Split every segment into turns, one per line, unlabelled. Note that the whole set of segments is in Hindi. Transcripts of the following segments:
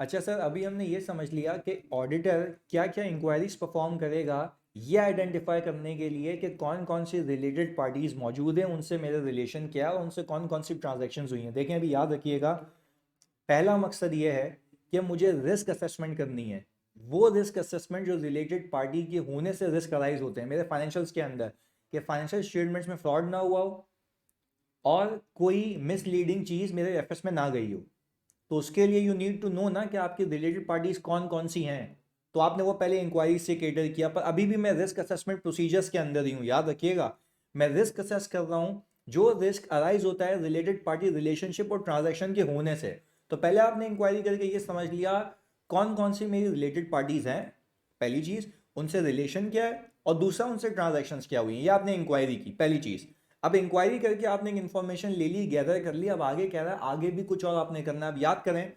अच्छा सर, अभी हमने ये समझ लिया कि ऑडिटर क्या क्या इंक्वायरीज परफॉर्म करेगा ये आइडेंटिफाई करने के लिए कि कौन कौन सी रिलेटेड पार्टीज मौजूद हैं, उनसे मेरे रिलेशन क्या है और उनसे कौन कौन सी ट्रांजैक्शंस हुई हैं। देखें, अभी याद रखिएगा, पहला मकसद ये है कि मुझे रिस्क असेसमेंट करनी है। वो रिस्क असेसमेंट जो रिलेटेड पार्टी के होने से रिस्क अराइज होते हैं मेरे फाइनेंशियल्स के अंदर, कि फाइनेंशियल स्टेटमेंट्स में फ्रॉड ना हुआ हो और कोई मिसलीडिंग चीज़ मेरे एफएस में ना गई हो। तो उसके लिए यू नीड टू नो ना कि आपकी रिलेटेड पार्टीज कौन कौन सी हैं। तो आपने वो पहले इंक्वायरी से केटर किया, पर अभी भी मैं रिस्क असेसमेंट प्रोसीजर्स के अंदर ही हूँ, याद रखिएगा। मैं रिस्क असेस कर रहा हूँ जो रिस्क अराइज होता है रिलेटेड पार्टी रिलेशनशिप और ट्रांजैक्शन के होने से। तो पहले आपने इंक्वायरी करके ये समझ लिया कौन कौन सी मेरी रिलेटेड पार्टीज हैं, पहली चीज़। उनसे रिलेशन क्या है और दूसरा उनसे ट्रांजैक्शंस क्या हुई हैं, ये आपने इंक्वायरी की, पहली चीज़। अब इंक्वायरी करके आपने एक इन्फॉर्मेशन ले ली, गैदर कर ली, अब आगे कह रहा है आगे भी कुछ और आपने करना है। अब याद करें,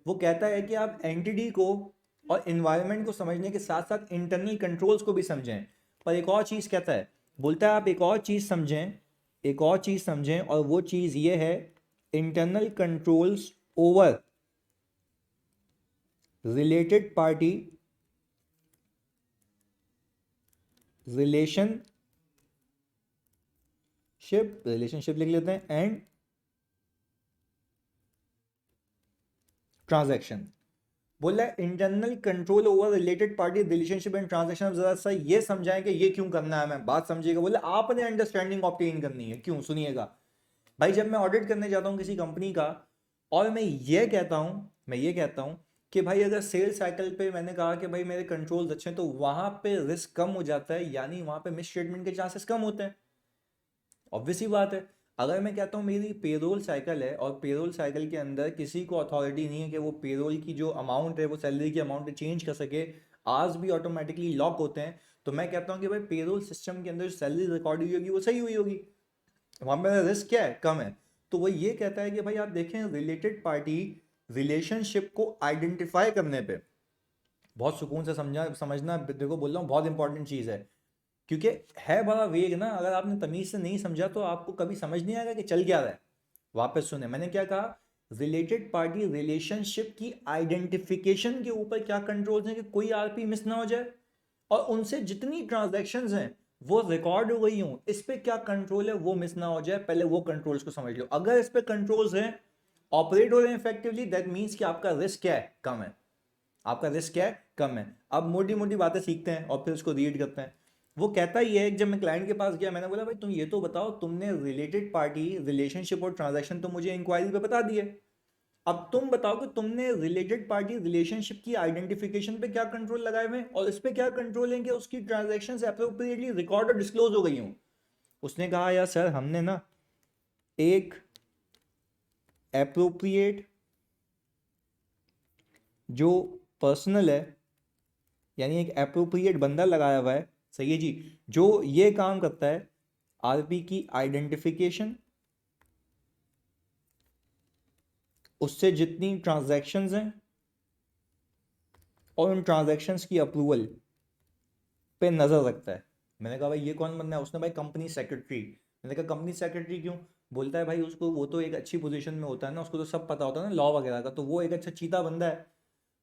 वो कहता है कि आप एंटिटी को और इन्वायरमेंट को समझने के साथ साथ इंटरनल कंट्रोल्स को भी समझें। पर एक और चीज़ कहता है, बोलता है आप एक और चीज़ समझें, एक और चीज़ समझें, और वो चीज़ ये है internal controls over related party relationship लिख लेते हैं एंड ट्रांजैक्शन। बोल रहा है internal control over related party relationship and transaction. जरा सा ये समझाएं कि ये क्यों करना है, मैं बात समझिएगा। बोले आपने अंडरस्टैंडिंग ऑब्टेन करनी है, क्यों, सुनिएगा भाई। जब मैं ऑडिट करने जाता हूँ किसी कंपनी का और मैं ये कहता हूँ कि भाई अगर सेल्स साइकिल पे मैंने कहा कि भाई मेरे कंट्रोल्स अच्छे हैं, तो वहां पे रिस्क कम हो जाता है, यानी वहां पे मिस स्टेटमेंट के चांसेस कम होते हैं। ऑब्वियस ही बात है। अगर मैं कहता हूँ मेरी पेरोल साइकिल है और पेरोल साइकिल के अंदर किसी को अथॉरिटी नहीं है कि वो पेरोल की जो अमाउंट है वो सैलरी की अमाउंट चेंज कर सके, आज भी ऑटोमेटिकली लॉक होते हैं, तो मैं कहता हूँ कि भाई पेरोल सिस्टम के अंदर जो सैलरी रिकॉर्ड हुई होगी वो सही हुई होगी, वहां मेरा रिस्क क्या है, कम है। तो वो ये कहता है कि भाई आप देखें रिलेटेड पार्टी रिलेशनशिप को आइडेंटिफाई करने पे बहुत सुकून से समझना, देखो बोल रहा हूँ बहुत इंपॉर्टेंट चीज़ है। क्योंकि है बड़ा वेग ना, अगर आपने तमीज से नहीं समझा तो आपको कभी समझ नहीं आएगा कि चल क्या रहा है। वापस सुने, मैंने क्या कहा, रिलेटेड पार्टी रिलेशनशिप की आइडेंटिफिकेशन के ऊपर क्या कंट्रोल्स हैं कि कोई आरपी मिस ना हो जाए और उनसे जितनी ट्रांजैक्शंस हैं वो रिकॉर्ड हो गई हूं, इस पे क्या कंट्रोल है वो मिस ना हो जाए, पहले वो कंट्रोल्स को समझ लो। अगर इस पे कंट्रोल्स हैं, ऑपरेट हो रहे हैं इफेक्टिवली, दैट मीन्स कि आपका रिस्क क्या है, कम है। आपका रिस्क क्या है, कम है। अब मोटी मोटी बातें सीखते हैं और फिर उसको रीड करते हैं। वो कहता ही है, जब मैं क्लाइंट के पास गया मैंने बोला भाई तुम ये तो बताओ, तुमने रिलेटेड पार्टी रिलेशनशिप और ट्रांजैक्शन तो मुझे इंक्वायरी पे बता दिए, अब तुम बताओ कि तुमने रिलेटेड पार्टी रिलेशनशिप की आइडेंटिफिकेशन पे क्या कंट्रोल लगाए हुए हैं और इस पे क्या कंट्रोल है कि उसकी ट्रांजैक्शंस अप्रोप्रिएटली रिकॉर्ड और डिस्क्लोज हो गई हूं। उसने कहा यार सर, हमने ना एक अप्रोप्रिएट जो पर्सनल है, यानी एक अप्रोप्रिएट बंदा लगाया हुआ है, सही है जी, जो ये काम करता है आरपी की आइडेंटिफिकेशन, उससे जितनी ट्रांजैक्शंस हैं और उन ट्रांजैक्शंस की अप्रूवल पे नज़र रखता है। मैंने कहा भाई ये कौन बंदा है, उसने भाई कंपनी सेक्रेटरी। मैंने कहा कंपनी सेक्रेटरी क्यों, बोलता है भाई उसको, वो तो एक अच्छी पोजीशन में होता है ना, उसको तो सब पता होता है ना लॉ वगैरह का, तो वो एक अच्छा चीता बंदा है।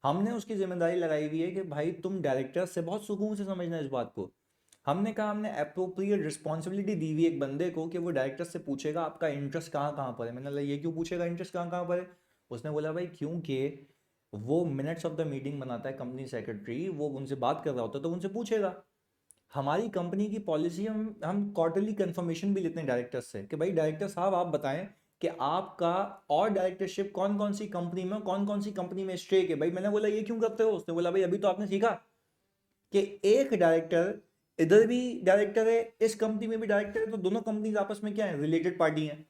हमने उसकी जिम्मेदारी लगाई हुई है कि भाई तुम डायरेक्टर से बहुत सुकून से समझना इस बात को। हमने कहा हमने अप्रोप्रिएट रिस्पॉन्सिबिलिटी दी हुई एक बंदे को कि वो डायरेक्टर से पूछेगा आपका इंटरेस्ट कहाँ कहाँ पर है। मैंने बोला ये क्यों पूछेगा इंटरेस्ट कहाँ कहाँ पर है। उसने बोला भाई क्योंकि वो मिनट्स ऑफ द मीटिंग बनाता है कंपनी सेक्रेटरी, वो उनसे बात कर रहा होता है तो उनसे पूछेगा। हमारी कंपनी की पॉलिसी, हम क्वार्टरली कंफर्मेशन भी लेते हैं डायरेक्टर से कि भाई डायरेक्टर साहब आप बताएं कि आपका और डायरेक्टरशिप कौन कौन सी कंपनी में, कौन कौन सी कंपनी में स्टेक है। भाई मैंने बोला ये क्यों करते हो, उसने बोला भाई अभी तो आपने सीखा कि एक डायरेक्टर इधर भी डायरेक्टर है, इस कंपनी में भी डायरेक्टर है, तो दोनों कंपनीज आपस में क्या है, रिलेटेड पार्टी हैं।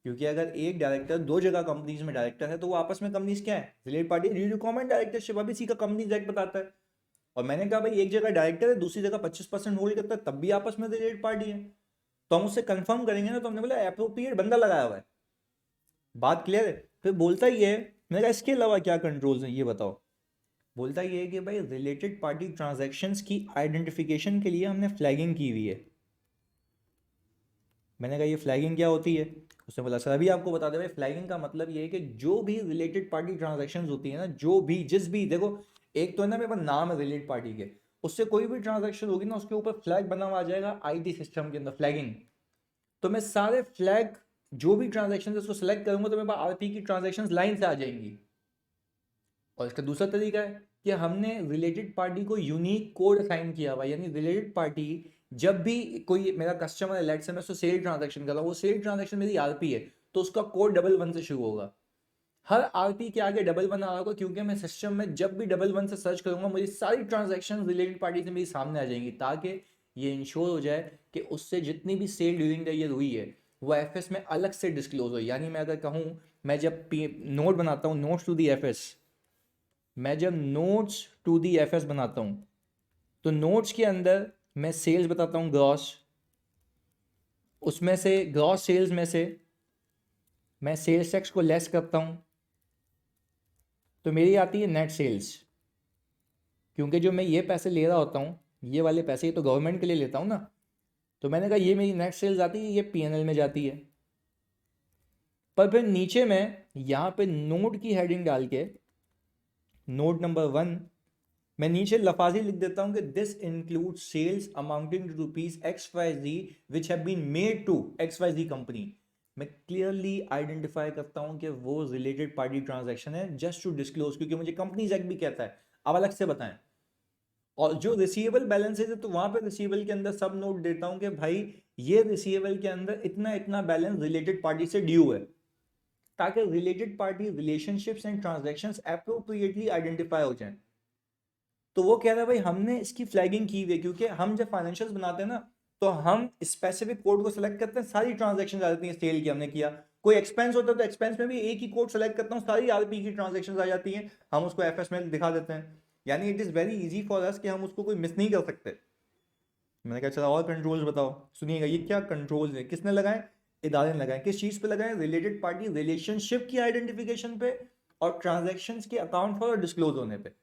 क्योंकि अगर एक डायरेक्टर दो जगह कंपनीज में डायरेक्टर है तो वो आपस में कंपनीज क्या है, related party, due to common directorship. अभी सीखा, कंपनीज एक्ट बताता है। और मैंने कहा भाई एक जगह डायरेक्टर है, दूसरी जगह 25% होल्ड करता है, तब भी आपस में रिलेटेड पार्टी है। तो हम उससे कंफर्म करेंगे ना, तो हमने बोला अप्रोप्रिएट बंदा लगाया हुआ है। बात क्लियर है। फिर बोलता ही है, मैंने कहा इसके अलावा क्या कंट्रोल्स हैं ये बताओ। बोलता ये है कि भाई रिलेटेड पार्टी ट्रांजैक्शंस की आइडेंटिफिकेशन के लिए हमने फ्लैगिंग की हुई है। मैंने कहा ये फ्लैगिंग क्या होती है? उसने बोला सर अभी आपको बता दे भाई, फ्लैगिंग का मतलब ये है कि जो भी रिलेटेड पार्टी ट्रांजैक्शंस होती है ना, जो भी जिस भी देखो, एक तो है ना मेरे पास नाम है रिलेटेड पार्टी के, उससे कोई भी ट्रांजैक्शन होगी ना उसके ऊपर फ्लैग बना हुआ आ जाएगा आईटी सिस्टम के अंदर, फ्लैगिंग। तो मैं सारे फ्लैग जो भी ट्रांजैक्शन है उसको सेलेक्ट करूंगा तो मेरे पास आरपी की ट्रांजैक्शंस लाइन से आ जाएंगी। और इसका दूसरा तरीका है कि हमने रिलेटेड पार्टी को यूनिक कोड असाइन किया हुआ, यानी रिलेटेड पार्टी जब भी कोई मेरा कस्टमर लेट से मैं उससे सेल ट्रांजैक्शन कर रहा हूँ, वो सेल ट्रांजैक्शन मेरी आरपी है तो उसका कोड डबल वन से शुरू होगा। हर आरपी के आगे डबल वन आ रहा होगा क्योंकि मैं सिस्टम में जब भी डबल वन से सर्च करूंगा मुझे सारी ट्रांजैक्शन रिलेटेड पार्टी से मेरे सामने आ जाएंगी, ताकि ये इंश्योर हो जाए कि उससे जितनी भी सेल ड्यूरिंग द ईयर हुई है वो एफएस में अलग से डिस्क्लोज हो। यानी मैं अगर कहूँ, मैं जब नोट बनाता हूँ, नोट्स टू दी एफएस, मैं जब नोट्स टू दी एफएस बनाता हूँ तो नोट्स के अंदर मैं सेल्स बताता हूँ ग्रॉस, उसमें से ग्रॉस सेल्स में से मैं सेल्स टैक्स को लेस करता हूँ तो मेरी आती है नेट सेल्स। क्योंकि जो मैं ये पैसे ले रहा होता हूँ, ये वाले पैसे ये तो गवर्नमेंट के लिए लेता हूँ ना, तो मैंने कहा ये मेरी नेट सेल्स आती है, ये पीएनएल में जाती है। पर फिर नीचे मैं यहाँ पे नोट की हेडिंग डाल के, नोट नंबर 1, मैं नीचे लफाजी लिख देता हूँ कि this include sales amounting to rupees X Y Z which have been made to X Y Z company. मैं क्लियरली आइडेंटिफाई करता हूँ कि वो रिलेटेड पार्टी ट्रांजैक्शन है जस्ट टू डिस्क्लोज, क्योंकि मुझे कंपनीज एक्ट भी कहता है अब अलग से बताएं। और जो रिसीवेबल बैलेंस है तो वहां पे रिसीवेबल के अंदर सब नोट देता हूं कि भाई ये रिसीवेबल के अंदर इतना इतना बैलेंस रिलेटेड पार्टी से ड्यू है, ताकि related party relationships and transactions appropriately identify हो जाएं। तो वो कह रहा है भाई हमने इसकी फ्लैगिंग की हुई है क्योंकि हम जब फाइनेंशियल्स बनाते हैं ना तो हम स्पेसिफिक कोड को सेलेक्ट करते हैं, सारी ट्रांजैक्शन आ जाती हैं, सेल की हमने किया, कोई एक्सपेंस होता है तो एक्सपेंस में भी एक ही कोड सेलेक्ट करता हूँ, सारी आरपी की ट्रांजैक्शन आ जाती हैं, हम उसको एफएस में दिखा देते हैं। यानी it is very easy for us कि हम उसको कोई मिस नहीं कर सकते। मैंने कहा चला और कंट्रोल्स बताओ, सुनिएगा ये क्या कंट्रोल्स है, किसने लगाए, इदारे ने लगाए। किस चीज़ पे लगाए? रिलेटेड पार्टी रिलेशनशिप की आइडेंटिफिकेशन पे और ट्रांजैक्शंस के अकाउंट फॉर डिस्क्लोज होने पे।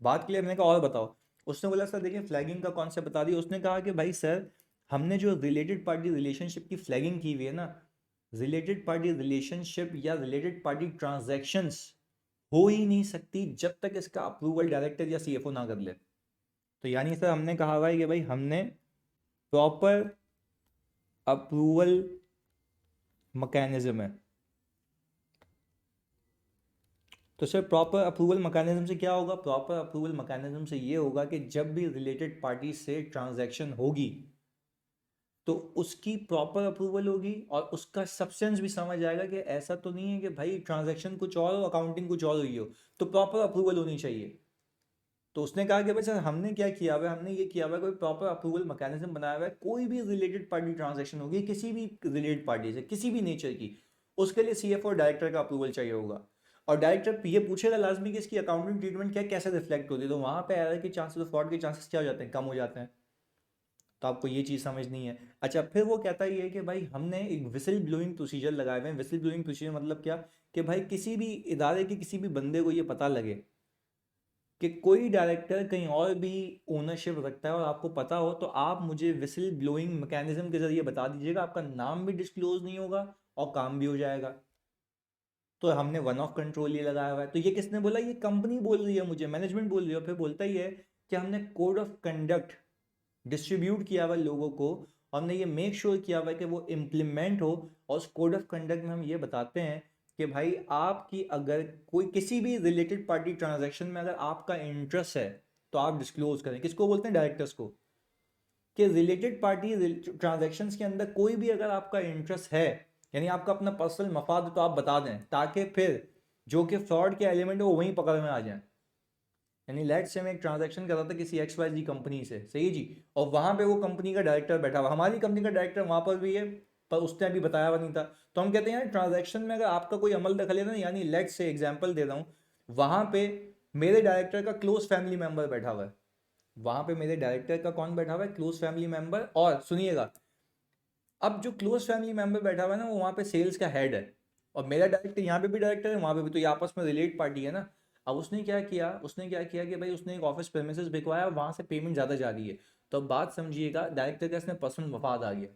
बात क्लियर? मैंने कहा और बताओ। उसने बोला सर देखिए फ्लैगिंग का कॉन्सेप्ट बता दिया। उसने कहा कि भाई सर हमने जो रिलेटेड पार्टी रिलेशनशिप की फ्लैगिंग की हुई है ना, रिलेटेड पार्टी रिलेशनशिप या रिलेटेड पार्टी ट्रांजैक्शंस हो ही नहीं सकती जब तक इसका अप्रूवल डायरेक्टर या सीएफओ ना कर ले। तो यानी सर हमने कहा हुआ है कि भाई हमने प्रॉपर अप्रूवल मैकेनिज्म है। तो सर प्रॉपर अप्रूवल मैकेनिज्म से क्या होगा? प्रॉपर अप्रूवल मैकेनिज्म से ये होगा कि जब भी रिलेटेड पार्टी से ट्रांजैक्शन होगी तो उसकी प्रॉपर अप्रूवल होगी और उसका सब्सटेंस भी समझ आएगा कि ऐसा तो नहीं है कि भाई ट्रांजैक्शन कुछ और हो अकाउंटिंग कुछ और हुई हो, तो प्रॉपर अप्रूवल होनी चाहिए। तो उसने कहा कि भाई सर हमने क्या किया हुआ है, हमने ये किया हुआ है कोई प्रॉपर अप्रूवल मैकेनिज्म बनाया हुआ है, कोई भी रिलेटेड पार्टी ट्रांजैक्शन होगी किसी भी रिलेटेड पार्टी से किसी भी नेचर की, उसके लिए सीएफओ और डायरेक्टर का अप्रूवल चाहिए होगा। और डायरेक्टर ये पूछेगा लाजमी कि इसकी अकाउंटिंग ट्रीटमेंट क्या कैसे रिफ्लेक्ट होती है, तो वहाँ पे एरर के चांसेस, फ्रॉड के चांसेस क्या हो जाते हैं? कम हो जाते हैं। तो आपको ये चीज़ समझनी है। अच्छा फिर वो कहता ही है कि भाई हमने एक विसिल ब्लोइंग प्रोसीजर लगाए हुए हैं। विसिल ब्लोइंग प्रोसीजर मतलब क्या? कि भाई किसी भी इदारे के किसी भी बंदे को ये पता लगे कि कोई डायरेक्टर कहीं और भी ओनरशिप रखता है और आपको पता हो, तो आप मुझे विसिल ब्लोइंग मैकेनिज्म के जरिए बता दीजिएगा, आपका नाम भी डिस्क्लोज नहीं होगा और काम भी हो जाएगा। तो हमने वन ऑफ कंट्रोल ये लगाया हुआ है। तो ये किसने बोला? ये कंपनी बोल रही है मुझे, मैनेजमेंट बोल रही है। फिर बोलता ही है कि हमने कोड ऑफ कंडक्ट डिस्ट्रीब्यूट किया हुआ है लोगों को, हमने ये मेक श्योर किया हुआ है कि वो इम्प्लीमेंट हो। और उस कोड ऑफ कंडक्ट में हम ये बताते हैं कि भाई आपकी अगर कोई किसी भी रिलेटेड पार्टी ट्रांजैक्शन में अगर आपका इंटरेस्ट है तो आप डिस्क्लोज करें। किसको बोलते हैं? डायरेक्टर्स को। कि रिलेटेड पार्टी ट्रांजैक्शंस के अंदर कोई भी अगर आपका इंटरेस्ट है, यानी आपका अपना पर्सनल मफाद है, तो आप बता दें, ताकि फिर जो कि फ्रॉड के एलिमेंट है वो वहीं पकड़ में आ जाए। यानी लेट से मैं एक ट्रांजैक्शन कर रहा था किसी एक्स वाई जी कंपनी से, सही जी, और वहाँ पे वो कंपनी का डायरेक्टर बैठा हुआ, हमारी कंपनी का डायरेक्टर वहाँ पर भी है, पर उसने अभी बताया हुआ नहीं था। तो हम कहते हैं यार ट्रांजैक्शन में अगर आपका कोई अमल दखल है ना, यानी लेट से एग्जाम्पल दे रहा हूँ, वहाँ पे मेरे डायरेक्टर का क्लोज फैमिली मेम्बर बैठा हुआ है, वहाँ पे मेरे डायरेक्टर का कौन बैठा हुआ है? Close family member. और सुनिएगा, अब जो क्लोज फैमिली मेंबर बैठा हुआ है ना वो वहाँ पे सेल्स का हेड है, और मेरा डायरेक्टर यहाँ पे भी डायरेक्टर है वहाँ पे भी, तो ये आपस में रिलेट पार्टी है ना। अब उसने क्या किया कि भाई उसने एक ऑफिस प्रेमिसेस बिकवाया, वहाँ से पेमेंट ज़्यादा जा रही है। तो अब बात समझिएगा, डायरेक्टर का इसमें पर्सनल मफाद आ गया।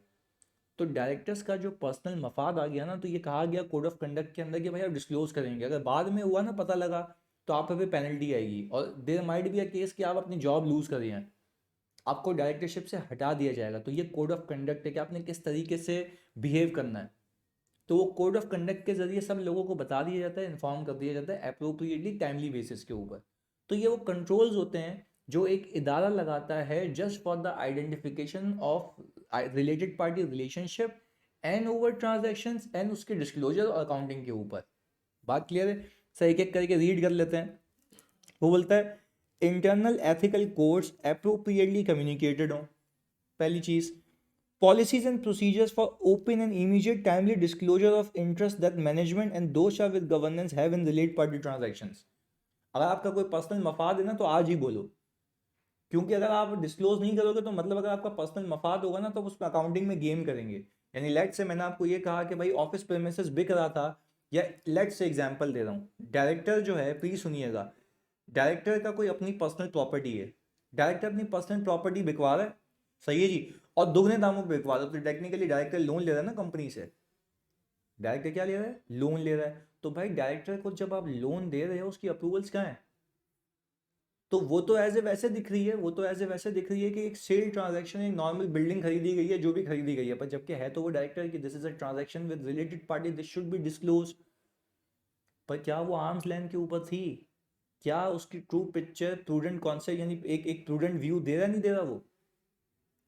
तो डायरेक्टर्स का जो पर्सनल मफाद आ गया ना, तो ये कहा गया कोड ऑफ कंडक्ट के अंदर कि भाई आप डिस्क्लोज करेंगे, अगर बाद में हुआ ना पता लगा तो आप पे पेनल्टी आएगी, और there might be a case कि आप अपनी जॉब लूज कर रहे हैं, आपको डायरेक्टरशिप से हटा दिया जाएगा। तो ये कोड ऑफ कंडक्ट है कि आपने किस तरीके से बिहेव करना है। तो वो कोड ऑफ कंडक्ट के जरिए सब लोगों को बता दिया जाता है, इन्फॉर्म कर दिया जाता है अप्रोप्रिएटली टाइमली बेसिस के ऊपर। तो ये वो कंट्रोल्स होते हैं जो एक इदारा लगाता है just for the identification of related party relationship and over transactions and उसके डिस्क्लोजर और अकाउंटिंग के ऊपर। बात क्लियर है? सही, एक एक करके रीड कर लेते हैं। वो बोलता है internal ethical codes appropriately communicated हो, पहली चीज। Policies and procedures for open and immediate timely disclosure of interest that management and those charged with governance have in related party transactions। अगर आपका कोई पर्सनल मफाद है ना तो आज ही बोलो, क्योंकि अगर आप डिस्क्लोज नहीं करोगे तो मतलब अगर आपका पर्सनल मफाद होगा ना तो उसमें अकाउंटिंग में गेम करेंगे। यानी लेट से मैंने आपको ये कहा कि भाई ऑफिस प्रेमिसेस बिक रहा था, या लेट से एग्जांपल दे रहा हूँ, डायरेक्टर जो है, प्लीज सुनिएगा, डायरेक्टर का कोई अपनी पर्सनल प्रॉपर्टी है, डायरेक्टर अपनी पर्सनल प्रॉपर्टी बिकवा रहा है, सही है जी, और दुगने दामों पे बिकवा रहा है, तो टेक्निकली डायरेक्टर लोन ले रहा है ना कंपनी से। डायरेक्टर क्या ले रहा है? लोन ले रहा है। तो भाई डायरेक्टर को जब आप लोन दे रहे हो उसकी अप्रूवल्स कहाँ है? तो वो तो एज ए वैसे दिख रही है, वो तो एज ए वैसे दिख रही है कि एक सेल ट्रांजैक्शन, एक नॉर्मल बिल्डिंग खरीदी गई है, जो भी खरीदी गई है, पर जबकि है तो वो डायरेक्टर की this is a transaction with related party, this should be disclose. पर क्या वो आर्म्स लेंथ के ऊपर थी? क्या उसकी ट्रू पिक्चर प्रूडेंट कॉन्सेप्ट यानी एक प्रूडेंट व्यू दे रहा नहीं दे रहा वो?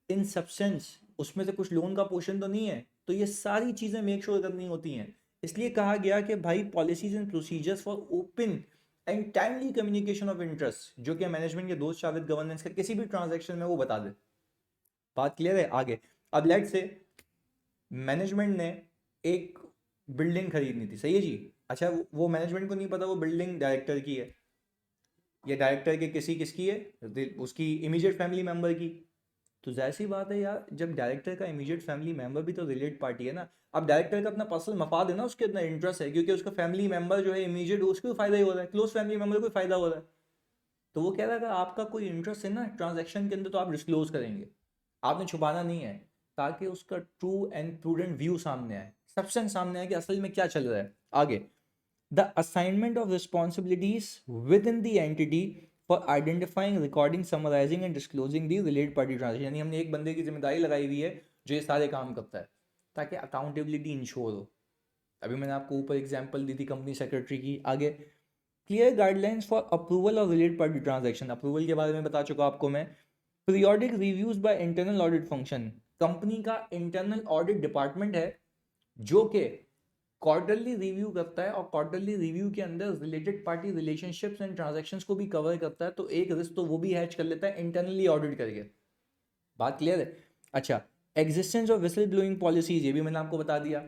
इन सब्सटेंस उसमें से कुछ लोन का पोर्शन तो नहीं है। तो ये सारी चीजें मेक श्योर करनी होती हैं। इसलिए कहा गया कि भाई policies and procedures for open and timely communication of interest, जो कि मैनेजमेंट के दोस्त शाविद गवर्नेंस का किसी भी ट्रांजैक्शन में वो बता दे। बात क्लियर है? आगे अब लेट से मैनेजमेंट ने एक बिल्डिंग खरीदनी थी, सही है जी। अच्छा, वो मैनेजमेंट को नहीं पता वो बिल्डिंग डायरेक्टर की है, या डायरेक्टर के किसकी है, उसकी इमीडिएट फैमिली मेंबर की। तो जाहिर सी बात है यार, जब डायरेक्टर का इमीडिएट फैमिली मेंबर भी तो रिलेटेड पार्टी है ना। अब डायरेक्टर का अपना पर्सनल मफाद है ना, उसके अंदर इंटरेस्ट है, क्योंकि उसका फैमिली मेंबर जो है इमीडिएट, उसको फायदा ही हो रहा है, क्लोज फैमिली मेंबर को फायदा हो रहा है। तो वो कह रहा है अगर आपका कोई इंटरेस्ट है ना ट्रांजैक्शन के अंदर तो आप डिस्क्लोज करेंगे, आपने छुपाना नहीं है, ताकि उसका ट्रू एंड प्रूडेंट व्यू सामने आए, सब्सटेंस सामने आए कि असल में क्या चल रहा है। आगे, the assignment of responsibilities within the entity for identifying, recording, summarizing and disclosing the related party transaction। यानी हमने एक बंदे की जिम्मेदारी लगाई हुई है जो ये सारे काम करता है, ताकि अकाउंटेबिलिटी इंश्योर हो। अभी मैंने आपको ऊपर एग्जांपल दी थी कंपनी सेक्रेटरी की। आगे, clear guidelines for approval of related party transaction, approval के बारे में बता चुका आपको मैं। Periodic reviews by internal audit function, company का इंटरनल ऑडिट डिपार्टमेंट है जो कि क्वार्टरली रिव्यू करता है, और क्वार्टरली रिव्यू के अंदर related party relationships and transactions को भी कवर करता है। तो एक रिस्क तो वो भी हैच कर लेता है इंटरनली ऑडिट करके। बात क्लियर है? अच्छा, existence of whistle blowing policies, ये भी मैंने आपको बता दिया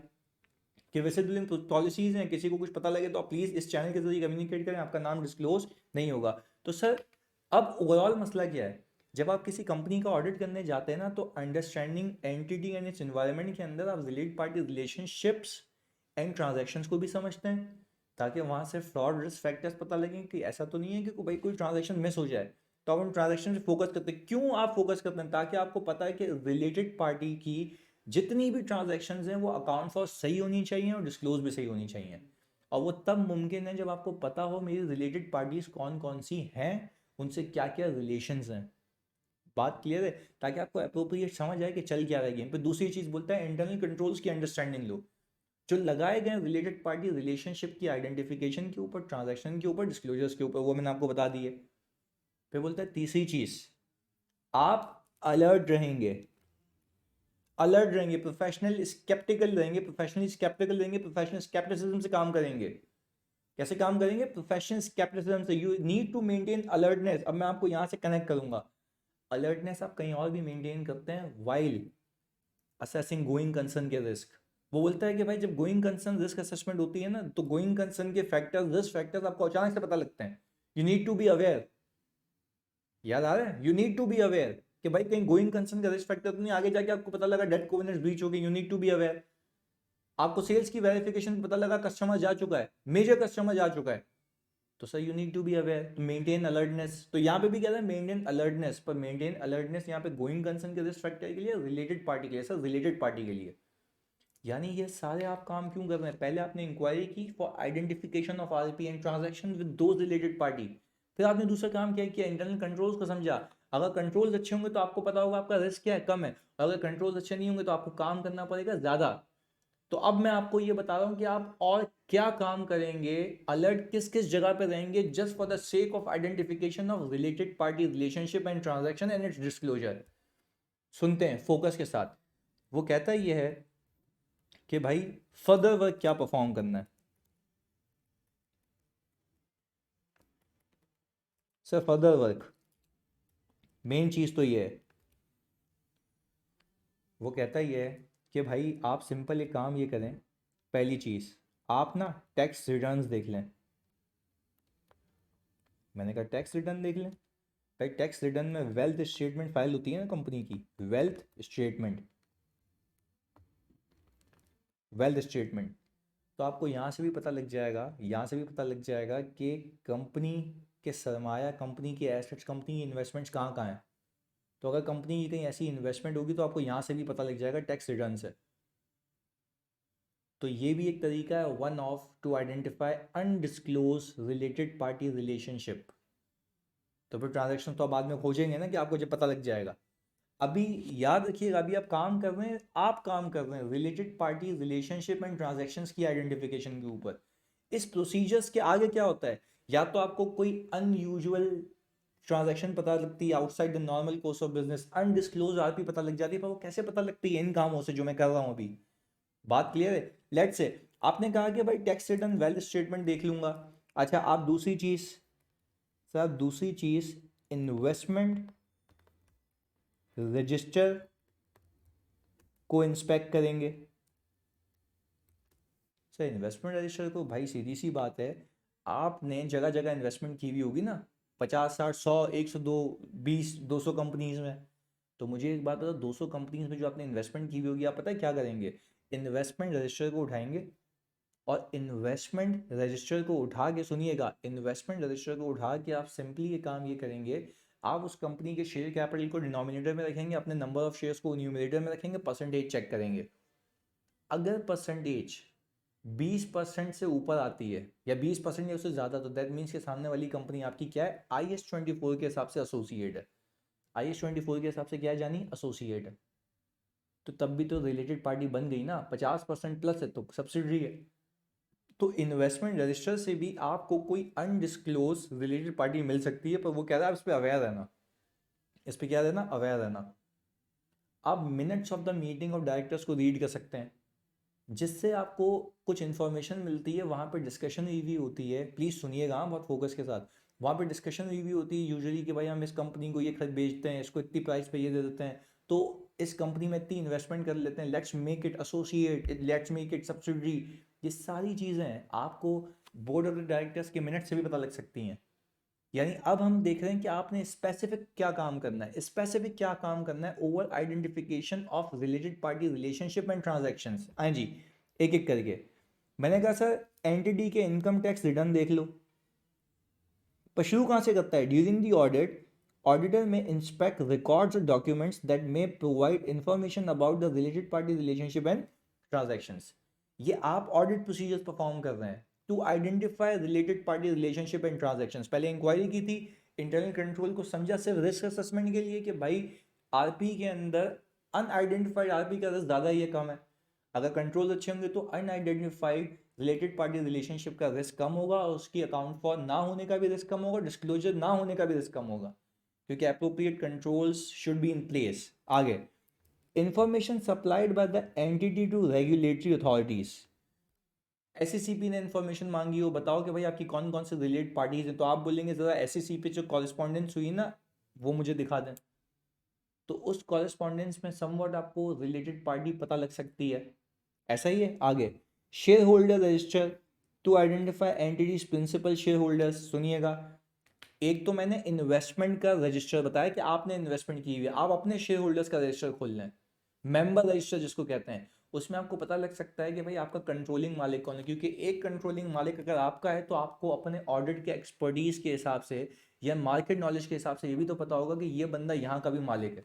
कि विसल ब्लोइंग पॉलिसीज हैं, किसी को कुछ पता लगे तो आप प्लीज़ इस चैनल के जरिए कम्युनिकेट करें, आपका नाम डिस्क्लोज नहीं होगा। तो सर अब ओवरऑल मसला क्या है? जब आप किसी कंपनी का ऑडिट करने जाते हैं ना, तो understanding entity and it's environment के अंदर आप related party relationships and transactions को भी समझते हैं, ताकि वहाँ से फ्रॉड रिस्क फैक्टर्स पता लगे कि ऐसा तो नहीं है कि भाई कोई ट्रांजैक्शन मिस हो जाए। तो आप उन ट्रांजैक्शन से फोकस करते हैं। क्यों आप फोकस करते हैं? ताकि आपको पता है कि रिलेटेड पार्टी की जितनी भी ट्रांजैक्शंस हैं वो अकाउंट फॉर सही होनी चाहिए और डिस्क्लोज भी सही होनी चाहिए। और वो तब मुमकिन है जब आपको पता हो मेरी रिलेटेड पार्टीज कौन कौन सी हैं, उनसे क्या क्या रिलेशंस हैं। बात क्लियर है? ताकि आपको अप्रोप्रिएट समझ आए कि चल क्या रहा है गेम पे। दूसरी चीज़ बोलता है इंटरनल कंट्रोल्स की अंडरस्टैंडिंग लो, जो लगाए गए रिलेटेड पार्टी रिलेशनशिप की आइडेंटिफिकेशन के ऊपर, ट्रांजैक्शन के ऊपर, डिस्क्लोजर्स के ऊपर, वो मैंने आपको बता दिए। फिर बोलता है तीसरी चीज़, आप अलर्ट रहेंगे, अलर्ट रहेंगे, प्रोफेशनल स्केप्टिकल रहेंगे, प्रोफेशनली स्केप्टिकल रहेंगे, प्रोफेशनल स्केप्टिसिज्म से काम करेंगे। कैसे काम करेंगे? प्रोफेशनल स्केप्टिसिज्म से। You need to maintain alertness. अब मैं आपको यहाँ से कनेक्ट करूंगा, अलर्टनेस आप कहीं और भी मेंटेन करते हैं वाइल असेसिंग गोइंग कंसर्न के रिस्क। वो बोलता है कि भाई जब गोइंग कंसर्न रिस्क असेसमेंट होती है ना, तो गोइंग कंसर्न के फैक्टर्स, रिस्क फैक्टर्स आपको अचानक से पता लगते हैं। You need to be aware. याद आ रहा है? You need to be aware कि भाई कहीं गोइंग कंसर्न का रिस्क फैक्टर तो नहीं, आगे जाके आपको पता लगा डेट कोवेनेंस ब्रीच हो गई। You need to be aware. आपको सेल्स की वेरिफिकेशन पता लगा कस्टमर जा चुका है, मेजर कस्टमर जा चुका है, तो sir you need to be aware, तो मेंटेन अलर्टनेस। तो यहाँ पे भी क्या है? Maintain alertness. पर मेंटेन अलर्टनेस यहाँ पे गोइंग कंसर्न के रिस्क फैक्टर के लिए, रिलेटेड पार्टी के लिए, सर रिलेटेड पार्टी के लिए। यानी ये सारे आप काम क्यों कर रहे हैं? पहले आपने इंक्वायरी की for identification of RP and transaction with those related party, फिर आपने दूसरा काम क्या किया? इंटरनल कंट्रोल्स को समझा। अगर कंट्रोल्स अच्छे होंगे तो आपको पता होगा आपका रिस्क क्या है, कम है। अगर कंट्रोल्स अच्छे नहीं होंगे तो आपको काम करना पड़ेगा ज़्यादा। तो अब मैं आपको ये बता रहा हूँ कि आप और क्या काम करेंगे, अलर्ट किस किस जगह पे रहेंगे, just for the sake of identification of related party relationship and transaction and it's disclosure. सुनते हैं फोकस के साथ। वो कहता ये है कि भाई फर्दर वर्क क्या परफॉर्म करना है। सर फर्दर वर्क मेन चीज़ तो ये है। वो कहता ये है कि भाई आप सिंपल एक काम ये करें। पहली चीज़, आप ना टैक्स रिटर्न्स देख लें। मैंने कहा टैक्स रिटर्न देख लें। भाई टैक्स रिटर्न में वेल्थ स्टेटमेंट फाइल होती है ना कंपनी की, वेल्थ स्टेटमेंट। वेल्थ स्टेटमेंट तो आपको यहाँ से भी पता लग जाएगा, यहाँ से भी पता लग जाएगा कि कंपनी के सरमाया, कंपनी के एसेट्स, कंपनी की इन्वेस्टमेंट्स कहाँ कहाँ हैं। तो अगर कंपनी की कहीं ऐसी इन्वेस्टमेंट होगी तो आपको यहाँ से भी पता लग जाएगा टैक्स रिटर्न से। तो ये भी एक तरीका है, one of to identify undisclosed related party relationship. तो फिर ट्रांजैक्शन तो आप बाद में खोजेंगे ना कि आपको जब पता लग जाएगा। अभी याद रखिएगा, अभी आप काम कर रहे हैं, आप काम कर रहे हैं related party relationship and transactions की आइडेंटिफिकेशन के ऊपर। इस प्रोसीजर्स के आगे क्या होता है? या तो आपको कोई अनयूजुअल ट्रांजैक्शन पता लगती है outside the normal course of business, undisclosed RP पता लग जाती है, पर वो कैसे पता लगती है? इन कामों से जो मैं कर रहा हूँ अभी। बात क्लियर है? लेट्स से आपने कहा कि भाई टैक्स रिटर्न वेल्थ स्टेटमेंट देख लूंगा। अच्छा, आप दूसरी चीज, सर दूसरी चीज इन्वेस्टमेंट रजिस्टर को इंस्पेक्ट करेंगे। सर इन्वेस्टमेंट रजिस्टर को, भाई सीधी सी बात है, आपने जगह जगह इन्वेस्टमेंट की हुई होगी ना, 50 60 100 102 20 200 कंपनीज में। तो मुझे एक बात बताओ, 200 कंपनीज में जो आपने इन्वेस्टमेंट की हुई होगी, आप पता है क्या करेंगे? इन्वेस्टमेंट रजिस्टर को उठाएंगे और इन्वेस्टमेंट रजिस्टर को उठा के, सुनिएगा, इन्वेस्टमेंट रजिस्टर को उठा के आप सिंपली ये काम ये करेंगे, आप उस कंपनी के शेयर कैपिटल को डिनोमिनेटर में रखेंगे, अपने नंबर ऑफ शेयर्स को न्यूमरेटर में रखेंगे, परसेंटेज चेक करेंगे। अगर परसेंटेज 20% से ऊपर आती है या 20% या उससे ज़्यादा, तो दैट मीन्स के सामने वाली कंपनी आपकी क्या है? IS 24 के हिसाब से एसोसिएट है। IS 24 के हिसाब से क्या है जानी? एसोसिएट है। तो तब भी तो रिलेटेड पार्टी बन गई ना, 50% प्लस है तो सब्सिडरी है। तो इन्वेस्टमेंट रजिस्टर से भी आपको कोई अनडिस्क्लोज रिलेटेड पार्टी मिल सकती है, पर वो कह रहा है इस पर अवेयर रहना। इस पर क्या रहना? अवेयर रहना। आप minutes of the meeting of directors को रीड कर सकते हैं, जिससे आपको कुछ इन्फॉर्मेशन मिलती है। वहाँ पर डिस्कशन हुई भी होती है, प्लीज़ सुनिएगा बहुत फोकस के साथ। वहाँ पर डिस्कशन हुई भी होती है यूजुअली कि भाई हम इस कंपनी को ये खरीद बेचते हैं, इसको इतनी प्राइस पे ये दे देते हैं, तो इस कंपनी में इतनी इन्वेस्टमेंट कर लेते हैं, let's make it associate, let's make it subsidiary. ये सारी चीज़ें आपको बोर्ड ऑफ द डायरेक्टर्स के मिनट से भी पता लग सकती हैं। यानी अब हम देख रहे हैं कि आपने स्पेसिफिक क्या काम करना है। स्पेसिफिक क्या काम करना है? Over identification of related party relationship and transactions. हाँ जी, एक एक करके। मैंने कहा सर एंटिटी के इनकम टैक्स रिटर्न देख लो। पर शुरू कहाँ से करता है? During the audit, auditor may inspect records और documents that may provide information about the related party relationship and transactions. ये आप ऑडिट प्रोसीजर्स परफॉर्म कर रहे हैं to identify related party relationship and transactions. पहले इंक्वायरी की थी, इंटरनल कंट्रोल को समझा सिर्फ रिस्क असेसमेंट के लिए कि भाई आरपी के अंदर अनआइडेंटिफाइड आरपी का रिस्क ज़्यादा है या कम है। अगर कंट्रोल अच्छे होंगे तो अनआइडेंटिफाइड रिलेटेड पार्टी रिलेशनशिप का रिस्क कम होगा और उसकी अकाउंट फॉर ना होने का भी रिस्क कम होगा, डिस्क्लोजर ना होने का भी रिस्क कम होगा, क्योंकि appropriate controls should be in place. आगे, information supplied by the entity to regulatory authorities. SCCP ने इन्फॉर्मेशन मांगी हो, बताओ कि भाई आपकी कौन कौन से रिलेटेड पार्टीज हैं, तो आप बोलेंगे ज़रा एससीसीपी जो कॉरेस्पॉन्डेंस हुई ना वो मुझे दिखा दें। तो उस कॉरेस्पॉन्डेंस में समवट आपको रिलेटेड पार्टी पता लग सकती है। ऐसा ही है। आगे, shareholder register to identify entities principal shareholders. सुनिएगा, एक तो मैंने इन्वेस्टमेंट का रजिस्टर बताया कि आपने इन्वेस्टमेंट की हुई है, आप अपने शेयर होल्डर्स का रजिस्टर खोल लें, मेंबर रजिस्टर जिसको कहते हैं। उसमें आपको पता लग सकता है कि भाई आपका कंट्रोलिंग मालिक कौन है, क्योंकि एक कंट्रोलिंग मालिक अगर आपका है तो आपको अपने ऑडिट के एक्सपर्टीज के हिसाब से या मार्केट नॉलेज के हिसाब से ये भी तो पता होगा कि ये बंदा यहाँ का भी मालिक है,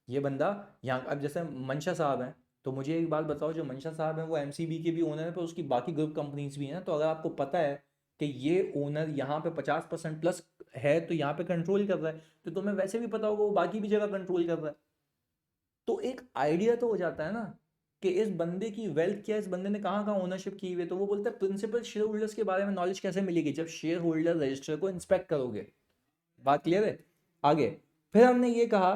ये बंदा यहाँ। अब जैसे मंशा साहब हैं, तो मुझे एक बात बताओ, जो मंशा साहब हैं वो एमसीबी के भी ओनर है, पर उसकी बाकी ग्रुप कंपनीज भी हैं ना, तो अगर आपको पता है कि ये ओनर यहाँ पे 50% प्लस है तो यहाँ पे कंट्रोल कर रहा है, तो तुम्हें वैसे भी पता होगा वो बाकी भी जगह कंट्रोल कर रहा है। तो एक आइडिया तो हो जाता है ना कि इस बंदे की वेल्थ क्या है, इस बंदे ने कहाँ कहाँ ओनरशिप की हुई है। तो वो बोलता है प्रिंसिपल शेयर होल्डर्स के बारे में नॉलेज कैसे मिलेगी, जब शेयर होल्डर रजिस्टर को इंस्पेक्ट करोगे। बात क्लियर है। आगे फिर हमने ये कहा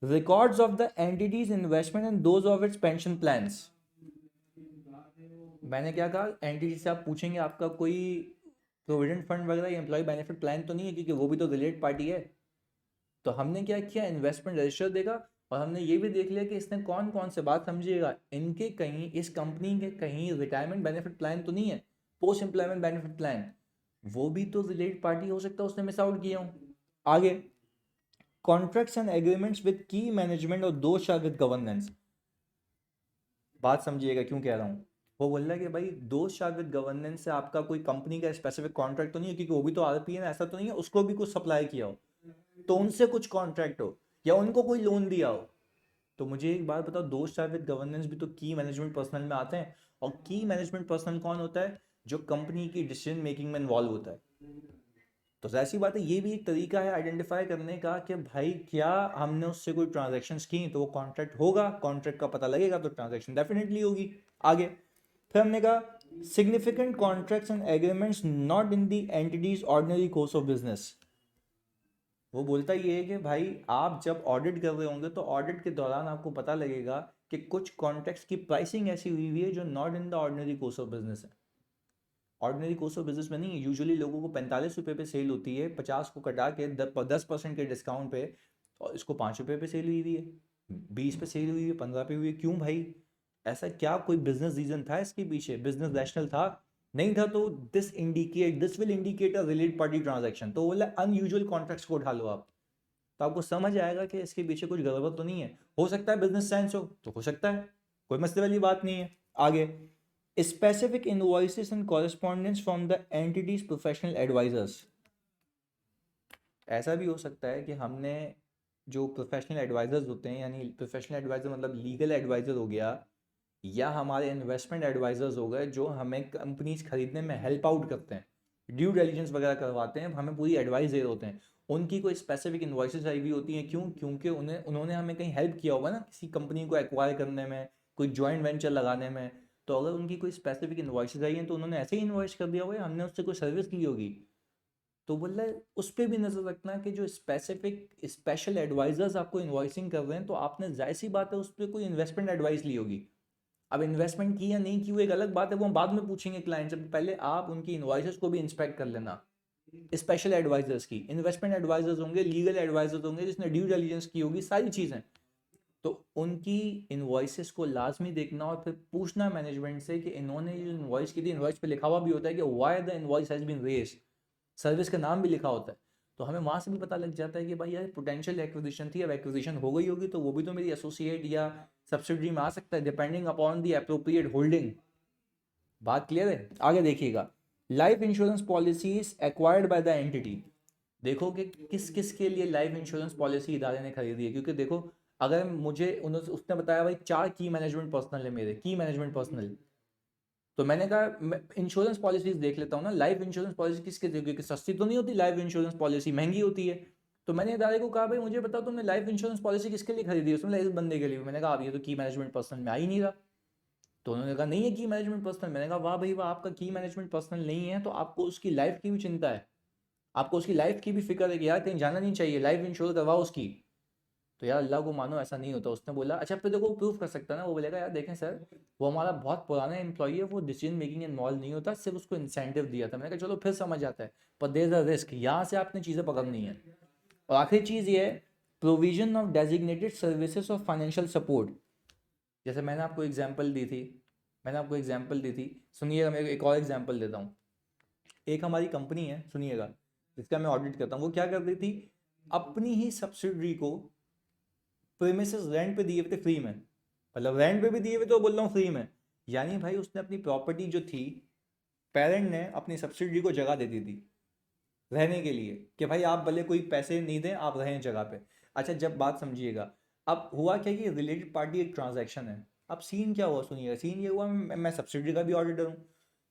records of the entities investment and those of its pension plans. मैंने क्या कहा, एंटिटी से आप पूछेंगे आपका कोई प्रोविडेंट फंड वगैरह या एम्प्लॉय बेनिफिट प्लान तो नहीं है, क्योंकि वो भी तो रिलेटेड पार्टी है। तो हमने क्या किया, इन्वेस्टमेंट रजिस्टर देखा, और हमने ये भी देख लिया कि इसने कौन कौन से, बात समझिएगा, इनके कहीं इस कंपनी के कहीं रिटायरमेंट बेनिफिट प्लान तो नहीं है, पोस्ट एम्प्लॉयमेंट बेनिफिट प्लान, वो भी तो रिलेटेड पार्टी हो सकता है, उसने मिस आउट किया हूँ। आगे कॉन्ट्रैक्ट्स एंड एग्रीमेंट्स विद की मैनेजमेंट और दोस्त आर विद गवर्नेंस। बात समझिएगा क्यों कह रहा हूँ। वो बोल रहा है कि भाई दोस्त आर विद गवर्नेंस से आपका कोई कंपनी का स्पेसिफिक कॉन्ट्रैक्ट तो नहीं है, क्योंकि वो भी तो आरपी है ना, ऐसा तो नहीं है उसको भी कुछ सप्लाई किया हो, तो उनसे कुछ कॉन्ट्रैक्ट हो या उनको कोई लोन दिया हो। तो मुझे एक बात बताओ, दोस्त आर विद गवर्नेंस भी तो की मैनेजमेंट पर्सनल में आते हैं, और की मैनेजमेंट पर्सनल कौन होता है, जो कंपनी की डिसीजन मेकिंग में इन्वॉल्व होता है। तो जाहिर सी बात है, ये भी एक तरीका है आइडेंटिफाई करने का कि भाई क्या हमने उससे कोई ट्रांजैक्शंस की, तो वो कॉन्ट्रैक्ट होगा, कॉन्ट्रैक्ट का पता लगेगा तो ट्रांजैक्शन डेफिनेटली होगी। आगे फिर हमने कहा significant contracts and agreements not in the entities ordinary course of business. वो बोलता ये है कि भाई आप जब ऑडिट कर रहे होंगे तो ऑडिट के दौरान आपको पता लगेगा कि कुछ कॉन्ट्रैक्ट्स की प्राइसिंग ऐसी हुई हुई है जो not in the ordinary course of business है। ऑर्डिनरी कोर्स ऑफ बिजनेस में नहीं है, यूजुअली लोगों को 45 रुपये पे सेल होती है, 50 को कटा के 10% के डिस्काउंट पे, और इसको 5 रुपये पे सेल हुई हुई है, 20 पे सेल हुई है, 15 पे हुई है। क्यों भाई, ऐसा क्या कोई बिजनेस रीजन था इसके पीछे, बिजनेस रैशनल था? नहीं था, तो this will indicate a related party transaction, तो बोला अनयूजुअल कॉन्ट्रैक्ट्स को उठा लो आप, तो आपको समझ आएगा कि इसके पीछे कुछ गड़बड़ तो नहीं है। हो सकता है बिजनेस सेंस हो तो हो सकता है, कोई मसले वाली बात नहीं है। आगे specific invoices and correspondence from the entity's professional advisors। ऐसा भी हो सकता है कि हमने जो प्रोफेशनल एडवाइजर्स होते हैं, यानी प्रोफेशनल एडवाइजर मतलब लीगल एडवाइजर हो गया, या हमारे इन्वेस्टमेंट एडवाइजर्स हो गए, जो हमें कंपनीज खरीदने में हेल्प आउट करते हैं, ड्यू डिलिजेंस वगैरह करवाते हैं, हमें पूरी एडवाइस दे रहे होते हैं, उनकी कोई स्पेसिफिक इन्वॉइसेस आई हुई होती हैं। क्यों? क्योंकि उन्होंने हमें कहीं हेल्प किया होगा ना किसी कंपनी को एक्वायर करने में, कोई जॉइंट वेंचर लगाने में। तो अगर उनकी कोई स्पेसिफिक इन्वॉइसेस आई हैं तो उन्होंने ऐसे ही इन्वॉइस कर दिया होगा, हमने उससे कोई सर्विस ली होगी। तो बोल रहा है उस पर भी नज़र रखना कि जो स्पेसिफिक स्पेशल एडवाइजर्स आपको इन्वॉइसिंग कर रहे हैं, तो आपने जाहिर सी बात है उस पर कोई इन्वेस्टमेंट एडवाइस ली होगी। अब इन्वेस्टमेंट की या नहीं की वो एक अलग बात है, वो हम बाद में पूछेंगे क्लाइंट से, पहले आप उनकी इन्वॉइसेस को भी इंस्पेक्ट कर लेना। स्पेशल एडवाइजर्स की, इन्वेस्टमेंट एडवाइजर्स होंगे, लीगल एडवाइजर्स होंगे, जिसने ड्यू डिलिजेंस की होगी, सारी चीज़ें, तो उनकी इन्वॉइसेस को लाजमी देखना, और फिर पूछना मैनेजमेंट से कि इन्होंने जो इन्वॉइस की थी, इन्वॉइस पे लिखा हुआ भी होता है कि why the invoice has been raised, service का नाम भी लिखा होता है, तो हमें वहाँ से भी पता लग जाता है कि भाई यार पोटेंशियल एक्विजिशन थी, अब एक्विजिशन हो गई होगी तो वो भी तो मेरी एसोसिएट या सब्सिडरी में आ सकता है, depending upon the appropriate holding. बात क्लियर है। आगे देखिएगा, life insurance policies acquired by the entity. देखो कि किस किस के लिए लाइफ इंश्योरेंस पॉलिसी इदारे ने खरीदी है, क्योंकि देखो अगर मुझे उसने बताया भाई 4 की मैनेजमेंट पर्सनल है मेरे, की मैनेजमेंट पर्सनल, तो मैंने कहा इंश्योरेंस पॉलिसीज देख लेता हूँ ना, लाइफ इंश्योरेंस पॉलिसी किसके थे, क्योंकि सस्ती तो नहीं होती लाइफ इंश्योरेंस पॉलिसी, महंगी होती है। तो मैंने इदारे को कहा भाई मुझे बताओ तुमने लाइफ इंश्योरेंस पॉलिसी किसके लिए खरीदी है, उसमें इस बंदे के लिए। मैंने कहा अब ये तो की मैनेजमेंट पर्सनल में आ ही नहीं रहा। तो उन्होंने कहा नहीं है की मैनेजमेंट पर्सनल। मैंने कहा वाह भाई वाह, आपका की मैनेजमेंट पर्सनल नहीं है तो आपको उसकी लाइफ की भी चिंता है, आपको उसकी लाइफ की भी फिक्र है कि यार कहीं जाना नहीं चाहिए, लाइफ इंश्योर करवाओ उसकी। तो यार अल्लाह को मानो ऐसा नहीं होता। उसने बोला अच्छा फिर देखो प्रूफ कर सकता है ना, वो बोलेगा यार देखें सर वो हमारा बहुत पुराना एम्प्लॉई है, वो डिसीजन मेकिंग इन्वॉल्व नहीं होता, सिर्फ उसको इंसेंटिव दिया था। मैंने कहा चलो फिर समझ आता है, पर देयर इज अ रिस्क, यहाँ से आपने चीज़ें पकड़नी है। और आखिरी चीज़ ये है provision of designated services of financial support. जैसे मैंने आपको एग्जाम्पल दी थी, सुनिएगा मैं एक और एग्जाम्पल देता हूँ। एक हमारी कंपनी है, सुनिएगा, जिसका मैं ऑडिट करता हूँ, वो क्या कर रही थी, अपनी ही सब्सिडरी को प्रीमिसेस रेंट पे दिए हुए थे फ्री में, मतलब रेंट पे भी दिए हुए तो बोल रहा हूँ फ्री में। यानी भाई उसने अपनी प्रॉपर्टी जो थी, पेरेंट ने अपनी सब्सिडरी को जगह दे दी थी रहने के लिए, कि भाई आप भले कोई पैसे नहीं दें, आप रहें जगह पे। अच्छा जब बात समझिएगा, अब हुआ क्या कि रिलेटेड पार्टी एक ट्रांजैक्शन है, अब सीन क्या हुआ सुनिएगा, सीन ये हुआ मैं सब्सिडरी का भी ऑडिटर हूँ।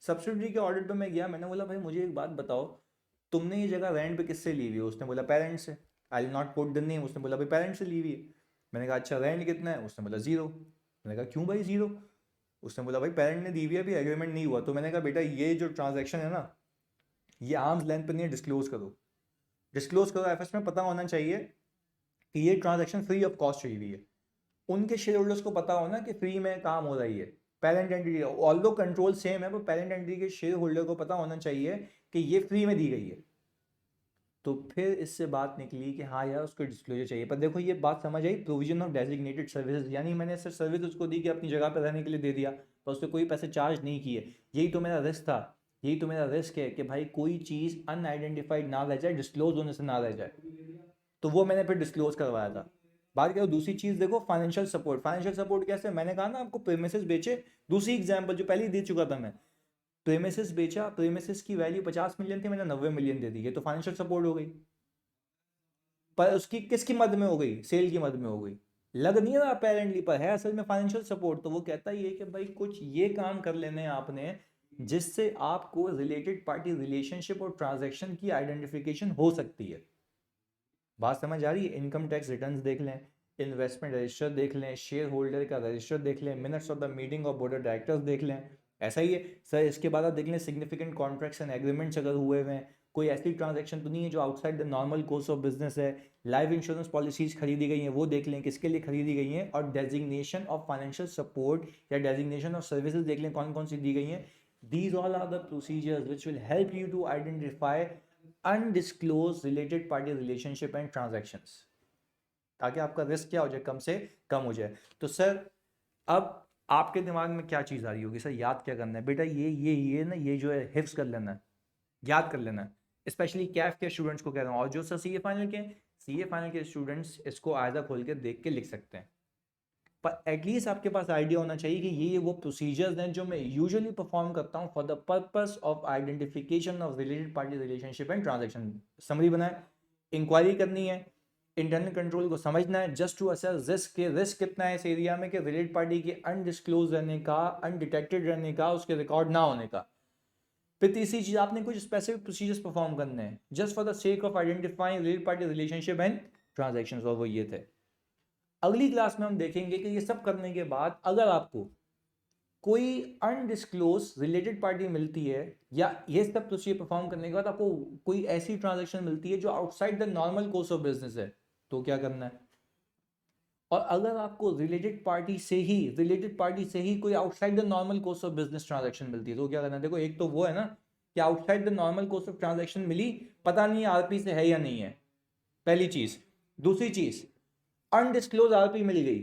सब्सिडरी के ऑडिट पे मैं गया, मैंने बोला भाई मुझे एक बात बताओ, तुमने ये जगह रेंट पे किससे ली हुई है? उसने बोला पेरेंट्स से। I will not quote the name, उसने बोला भाई पेरेंट्स से ली हुई है। मैंने कहा अच्छा रेंट कितना है? उसने बोला 0। मैंने कहा क्यों भाई 0? उसने बोला भाई पेरेंट ने दी हुई है, अभी एग्रीमेंट नहीं हुआ। तो मैंने कहा बेटा ये जो ट्रांजैक्शन है ना, ये आर्म्स लेंथ पे नहीं है, डिस्क्लोज करो। डिस्क्लोज करो, एफएस में पता होना चाहिए कि ये ट्रांजैक्शन फ्री ऑफ कॉस्ट हुई हुई है। उनके शेयर होल्डर्स को पता हो ना कि फ्री में काम हो रही है। Parent entity although control same है, पर पेरेंट एंटिटी के शेयर होल्डर को पता होना चाहिए कि ये फ्री में दी गई है। तो फिर इससे बात निकली कि हाँ यार उसको डिस्क्लोजर चाहिए। पर देखो ये बात समझ आई, प्रोविजन ऑफ डेजिग्नेटेड सर्विसेज, यानी मैंने सिर्फ सर्विस उसको दी कि अपनी जगह पर रहने के लिए दे दिया, पर उससे कोई पैसे चार्ज नहीं किए। यही तो मेरा रिस्क था, यही तो मेरा रिस्क है कि भाई कोई चीज़ अनआइडेंटिफाइड ना रह जाए, डिस्क्लोज होने से ना रह जाए। तो वो मैंने फिर डिस्क्लोज करवाया था। बात करो दूसरी चीज़, देखो फाइनेंशियल सपोर्ट। फाइनेंशियल सपोर्ट कैसे? मैंने कहा ना आपको, प्रेमिसेस बेचे। दूसरी एग्जांपल जो पहले ही दे चुका था मैं, प्रेमिसेस बेचा, प्रेमिसेस की वैल्यू 50 मिलियन थी, मैंने 90 मिलियन दे दी, ये तो फाइनेंशियल सपोर्ट हो गई। पर उसकी किसकी मद में हो गई? सेल की मद में हो गई। लग नहीं रहा अपेरेंटली, पर है असल में फाइनेंशियल सपोर्ट। तो वो कहता ही है कि भाई कुछ ये काम कर लेने हैं आपने जिससे आपको रिलेटेड पार्टी रिलेशनशिप और ट्रांजैक्शन की आइडेंटिफिकेशन हो सकती है। बात समझ आ रही है? इनकम टैक्स रिटर्न्स देख लें, इन्वेस्टमेंट रजिस्टर देख लें, शेयर होल्डर का रजिस्टर देख लें, minutes of the meeting of board of directors देख लें। ऐसा ही है सर। इसके बाद आप देख लें सिग्निफिकेंट कॉन्ट्रैक्ट्स एंड एग्रीमेंट्स अगर हुए हुए हैं, कोई ऐसी ट्रांजैक्शन तो नहीं है जो outside the normal course of business है। लाइफ इंश्योरेंस पॉलिसीज खरीदी गई हैं, वो देख लें किसके लिए खरीदी गई हैं, और डेजिग्नेशन ऑफ फाइनेंशियल सपोर्ट या डेजिग्नेशन ऑफ सर्विसेज देख लें कौन कौन सी दी गई हैं। These all are the procedures which will help you to identify undisclosed related party relationship and transactions, ताकि आपका रिस्क क्या हो जाए, कम से कम हो जाए। तो सर अब आपके दिमाग में क्या चीज़ आ रही होगी, सर याद क्या करना है? बेटा ये ना, ये जो है हिफ्स कर लेना है, याद कर लेना है। स्पेशली कैफ के स्टूडेंट्स को कह रहा हूँ, और जो सर सी ए फाइनल के स्टूडेंट्स इसको आयदा खोल के देख के लिख सकते हैं। पर एटलीस्ट आपके पास आइडिया होना चाहिए कि ये वो प्रोसीजर्स हैं जो मैं यूजुअली परफॉर्म करता हूँ for the purpose of identification of related party relationship and transaction. Summary बनाए, इंक्वायरी करनी है, इंटरनल कंट्रोल को समझना है, जस्ट टू असेस रिस्क के, रिस्क कितना है इस एरिया में कि रिलेटेड पार्टी के अनडिस्क्लोज रहने का, अनडिटेक्टेड रहने का, उसके रिकॉर्ड ना होने का। फिर तीसरी चीज, आपने कुछ स्पेसिफिक प्रोसीजर्स परफॉर्म करने हैं just for the sake of identifying related party relationship and transactions, और वो ये थे। अगली क्लास में हम देखेंगे कि ये सब करने के बाद अगर आपको कोई अनडिस्क्लोज रिलेटेड पार्टी मिलती है, या ये सब प्रोसीजर परफॉर्म करने के बाद आपको कोई ऐसी ट्रांजैक्शन मिलती है जो outside the normal course of business है, तो क्या करना है? और अगर आपको रिलेटेड पार्टी से ही कोई outside the normal course of business transaction मिलती है, तो क्या करना है? देखो एक तो वो है ना कि outside the normal course of transaction मिली, पता नहीं आरपी से है या नहीं है, पहली चीज। दूसरी चीज, अनडिस्क्लोज आरपी मिल गई।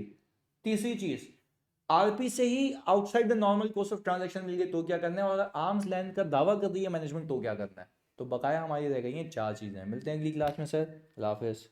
तीसरी चीज, आरपी से ही outside the normal course of transaction मिल गई, तो क्या करना है? और आर्म्स लेंथ का दावा कर दी है मैनेजमेंट, तो क्या करना है? तो बकाया हमारी रह गई हैं 4 चीजें। मिलते हैं अगली क्लास में सर, अल्लाह हाफिज़।